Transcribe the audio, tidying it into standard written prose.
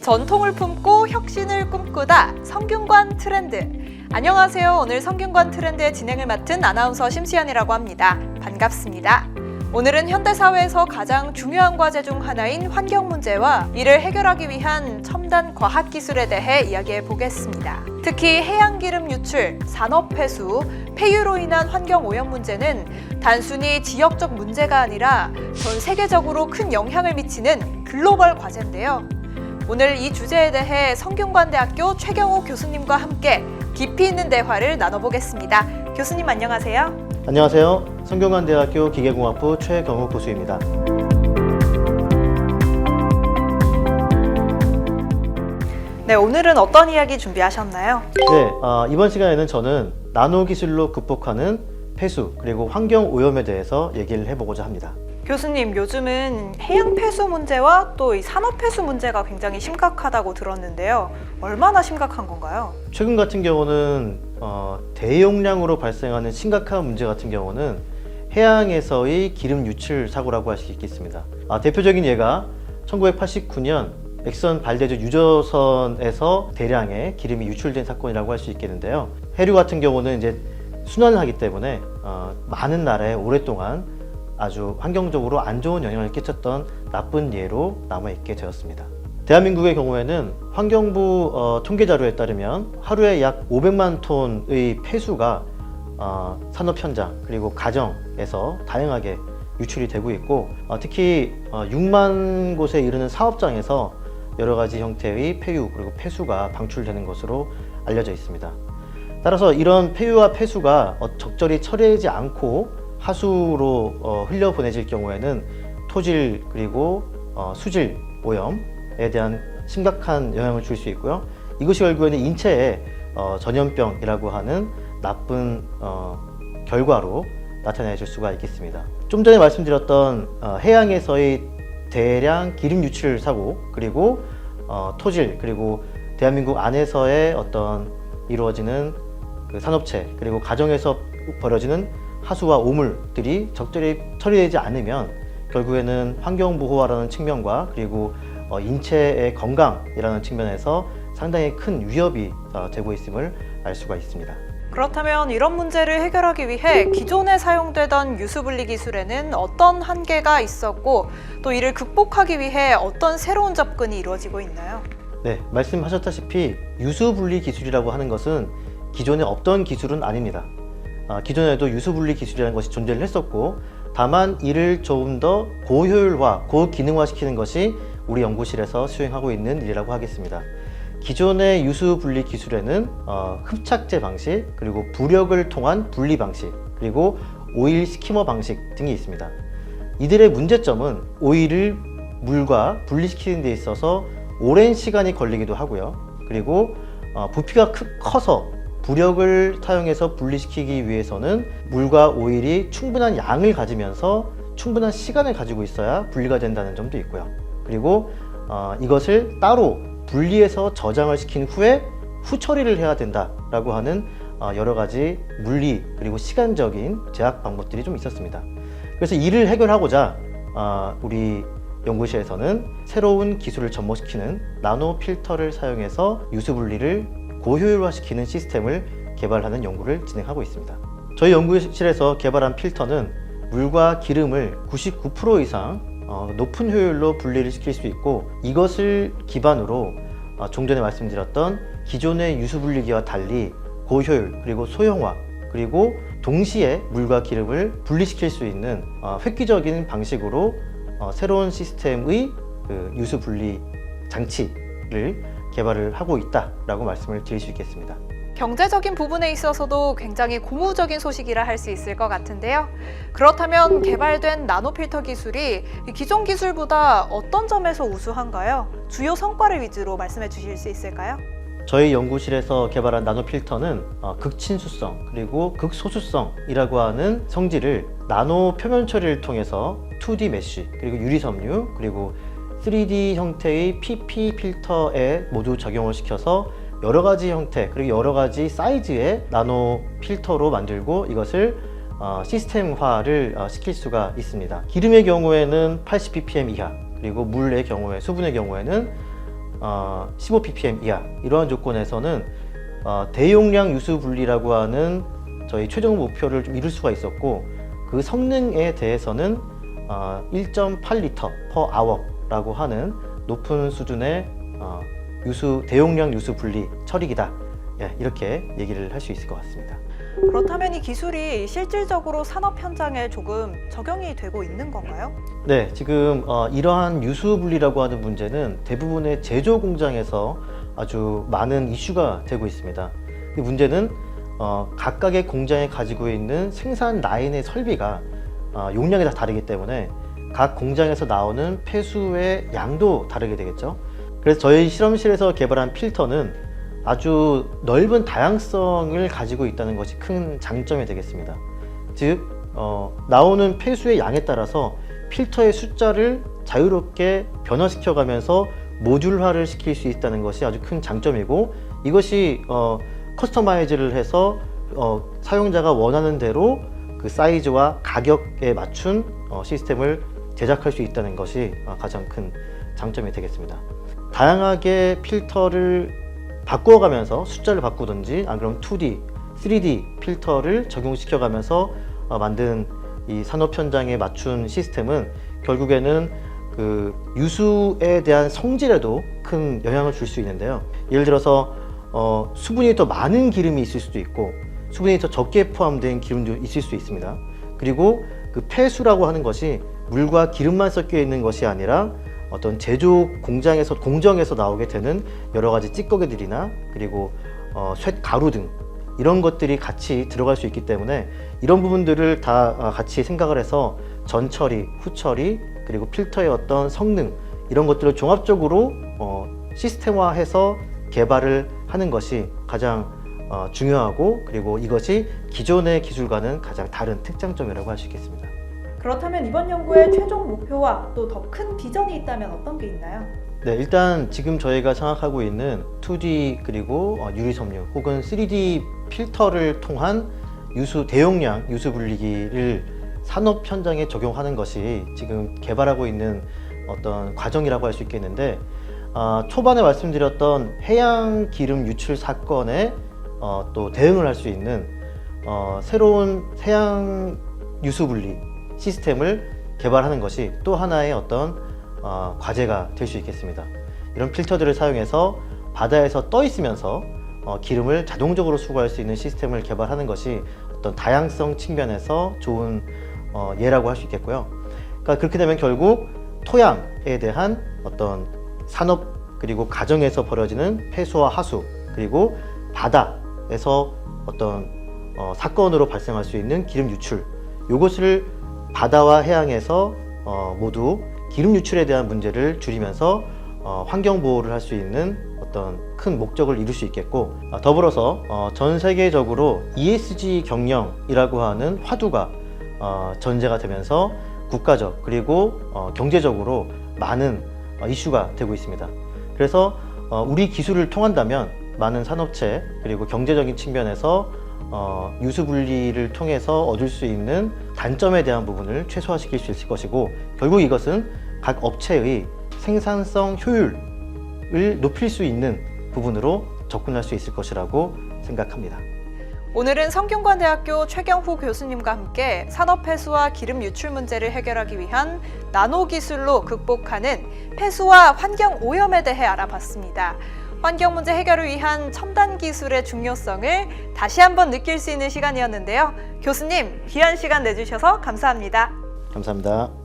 전통을 품고 혁신을 꿈꾸다 성균관 트렌드. 안녕하세요. 오늘 성균관 트렌드의 진행을 맡은 아나운서 심수연이라고 합니다. 반갑습니다. 오늘은 현대사회에서 가장 중요한 과제 중 하나인 환경 문제와 이를 해결하기 위한 첨단 과학기술에 대해 이야기해 보겠습니다. 특히 해양기름 유출, 산업폐수, 폐유로 인한 환경오염 문제는 단순히 지역적 문제가 아니라 전 세계적으로 큰 영향을 미치는 글로벌 과제인데요. 오늘 이 주제에 대해 성균관대학교 최경호 교수님과 함께 깊이 있는 대화를 나눠보겠습니다. 교수님 안녕하세요. 안녕하세요. 성균관대학교 기계공학부 최경호 교수입니다. 네, 오늘은 어떤 이야기 준비하셨나요? 네, 이번 시간에는 저는 나노 기술로 극복하는 폐수 그리고 환경 오염에 대해서 얘기를 해보고자 합니다. 교수님, 요즘은 해양 폐수 문제와 또 이 산업 폐수 문제가 굉장히 심각하다고 들었는데요. 얼마나 심각한 건가요? 최근 같은 경우는 대용량으로 발생하는 심각한 문제 같은 경우는 해양에서의 기름 유출 사고라고 할 수 있겠습니다. 대표적인 예가 1989년 엑선 발대주 유저선에서 대량의 기름이 유출된 사건이라고 할 수 있겠는데요. 해류 같은 경우는 이제 순환을 하기 때문에 많은 나라에 오랫동안 아주 환경적으로 안 좋은 영향을 끼쳤던 나쁜 예로 남아있게 되었습니다. 대한민국의 경우에는 환경부 통계 자료에 따르면 하루에 약 500만 톤의 폐수가 산업 현장 그리고 가정에서 다양하게 유출이 되고 있고 특히 6만 곳에 이르는 사업장에서 여러 가지 형태의 폐유 그리고 폐수가 방출되는 것으로 알려져 있습니다. 따라서 이런 폐유와 폐수가 적절히 처리하지 않고 하수로 흘려보내질 경우에는 토질 그리고 수질 오염에 대한 심각한 영향을 줄 수 있고요. 이것이 결국에는 인체에 전염병이라고 하는 나쁜 결과로 나타내줄 수가 있겠습니다. 좀 전에 말씀드렸던 해양에서의 대량 기름 유출 사고 그리고 토질 그리고 대한민국 안에서의 어떤 이루어지는 그 산업체 그리고 가정에서 벌어지는 하수와 오물들이 적절히 처리되지 않으면 결국에는 환경보호라는 측면과 그리고 인체의 건강이라는 측면에서 상당히 큰 위협이 되고 있음을 알 수가 있습니다. 그렇다면 이런 문제를 해결하기 위해 기존에 사용되던 유수분리 기술에는 어떤 한계가 있었고 또 이를 극복하기 위해 어떤 새로운 접근이 이루어지고 있나요? 네, 말씀하셨다시피 유수분리 기술이라고 하는 것은 기존에 없던 기술은 아닙니다. 기존에도 유수분리 기술이라는 것이 존재를 했었고 다만 이를 조금 더 고효율화, 고기능화 시키는 것이 우리 연구실에서 수행하고 있는 일이라고 하겠습니다. 기존의 유수분리 기술에는 흡착제 방식, 그리고 부력을 통한 분리 방식, 그리고 오일 스키머 방식 등이 있습니다. 이들의 문제점은 오일을 물과 분리시키는 데 있어서 오랜 시간이 걸리기도 하고요. 그리고 부피가 커서 부력을 사용해서 분리시키기 위해서는 물과 오일이 충분한 양을 가지면서 충분한 시간을 가지고 있어야 분리가 된다는 점도 있고요. 그리고 이것을 따로 분리해서 저장을 시킨 후에 후처리를 해야 된다라고 하는 여러 가지 물리 그리고 시간적인 제약 방법들이 좀 있었습니다. 그래서 이를 해결하고자 우리 연구실에서는 새로운 기술을 접목시키는 나노 필터를 사용해서 유수분리를 고효율화시키는 시스템을 개발하는 연구를 진행하고 있습니다. 저희 연구실에서 개발한 필터는 물과 기름을 99% 이상 높은 효율로 분리를 시킬 수 있고 이것을 기반으로 좀 전에 말씀드렸던 기존의 유수분리기와 달리 고효율 그리고 소형화 그리고 동시에 물과 기름을 분리시킬 수 있는 획기적인 방식으로 새로운 시스템의 그 유수분리 장치를 개발을 하고 있다라고 말씀을 드릴 수 있겠습니다. 경제적인 부분에 있어서도 굉장히 고무적인 소식이라 할 수 있을 것 같은데요. 그렇다면 개발된 나노필터 기술이 기존 기술보다 어떤 점에서 우수한가요? 주요 성과를 위주로 말씀해 주실 수 있을까요? 저희 연구실에서 개발한 나노필터는 극친수성 그리고 극소수성이라고 하는 성질을 나노 표면 처리를 통해서 2D 메쉬 그리고 유리섬유 그리고 3D 형태의 PP 필터에 모두 적용을 시켜서 여러 가지 형태 그리고 여러 가지 사이즈의 나노 필터로 만들고 이것을 시스템화를 시킬 수가 있습니다. 기름의 경우에는 80 ppm 이하 그리고 물의 경우에 수분의 경우에는 15 ppm 이하 이러한 조건에서는 대용량 유수 분리라고 하는 저희 최종 목표를 좀 이룰 수가 있었고, 그 성능에 대해서는 1.8L per hour라고 하는 높은 수준의 대용량 유수 분리 처리기다. 예, 이렇게 얘기를 할 수 있을 것 같습니다. 그렇다면 이 기술이 실질적으로 산업 현장에 조금 적용이 되고 있는 건가요? 네, 지금 이러한 유수 분리라고 하는 문제는 대부분의 제조 공장에서 아주 많은 이슈가 되고 있습니다. 이 문제는 각각의 공장에 가지고 있는 생산 라인의 설비가 용량이 다 다르기 때문에 각 공장에서 나오는 폐수의 양도 다르게 되겠죠. 그래서 저희 실험실에서 개발한 필터는 아주 넓은 다양성을 가지고 있다는 것이 큰 장점이 되겠습니다. 즉, 나오는 폐수의 양에 따라서 필터의 숫자를 자유롭게 변화시켜가면서 모듈화를 시킬 수 있다는 것이 아주 큰 장점이고, 이것이 커스터마이즈를 해서 사용자가 원하는 대로 그 사이즈와 가격에 맞춘 시스템을 제작할 수 있다는 것이 가장 큰 장점이 되겠습니다. 다양하게 필터를 바꿔가면서 숫자를 바꾸든지, 안 그러면 2D, 3D 필터를 적용시켜가면서 만든 이 산업 현장에 맞춘 시스템은 결국에는 그 유수에 대한 성질에도 큰 영향을 줄 수 있는데요. 예를 들어서 수분이 더 많은 기름이 있을 수도 있고, 수분이 더 적게 포함된 기름도 있을 수 있습니다. 그리고 그 폐수라고 하는 것이 물과 기름만 섞여 있는 것이 아니라 어떤 제조 공정에서 나오게 되는 여러 가지 찌꺼기들이나, 그리고 쇳가루 등 이런 것들이 같이 들어갈 수 있기 때문에 이런 부분들을 다 같이 생각을 해서 전 처리, 후 처리, 그리고 필터의 어떤 성능, 이런 것들을 종합적으로 시스템화해서 개발을 하는 것이 가장 중요하고, 그리고 이것이 기존의 기술과는 가장 다른 특장점이라고 할 수 있겠습니다. 그렇다면 이번 연구의 최종 목표와 또 더 큰 비전이 있다면 어떤 게 있나요? 네, 일단 지금 저희가 생각하고 있는 2D 그리고 유리섬유 혹은 3D 필터를 통한 대용량 유수 분리기를 산업 현장에 적용하는 것이 지금 개발하고 있는 어떤 과정이라고 할 수 있겠는데, 초반에 말씀드렸던 해양 기름 유출 사건에 또 대응을 할 수 있는 새로운 해양 유수 분리 시스템을 개발하는 것이 또 하나의 어떤 과제가 될 수 있겠습니다. 이런 필터들을 사용해서 바다에서 떠 있으면서 기름을 자동적으로 수거할 수 있는 시스템을 개발하는 것이 어떤 다양성 측면에서 좋은 예라고 할 수 있겠고요. 그러니까 그렇게 되면 결국 토양에 대한 어떤 산업, 그리고 가정에서 벌어지는 폐수와 하수, 그리고 바다에서 어떤 사건으로 발생할 수 있는 기름 유출, 이것을 바다와 해양에서 모두 기름 유출에 대한 문제를 줄이면서 환경 보호를 할 수 있는 어떤 큰 목적을 이룰 수 있겠고, 더불어서 전 세계적으로 ESG 경영이라고 하는 화두가 전제가 되면서 국가적 그리고 경제적으로 많은 이슈가 되고 있습니다. 그래서 우리 기술을 통한다면 많은 산업체 그리고 경제적인 측면에서 유수 분리를 통해서 얻을 수 있는 단점에 대한 부분을 최소화시킬 수 있을 것이고, 결국 이것은 각 업체의 생산성 효율을 높일 수 있는 부분으로 접근할 수 있을 것이라고 생각합니다. 오늘은 성균관대학교 최경후 교수님과 함께 산업 폐수와 기름 유출 문제를 해결하기 위한 나노 기술로 극복하는 폐수와 환경 오염에 대해 알아봤습니다. 환경 문제 해결을 위한 첨단 기술의 중요성을 다시 한번 느낄 수 있는 시간이었는데요. 교수님, 귀한 시간 내주셔서 감사합니다. 감사합니다.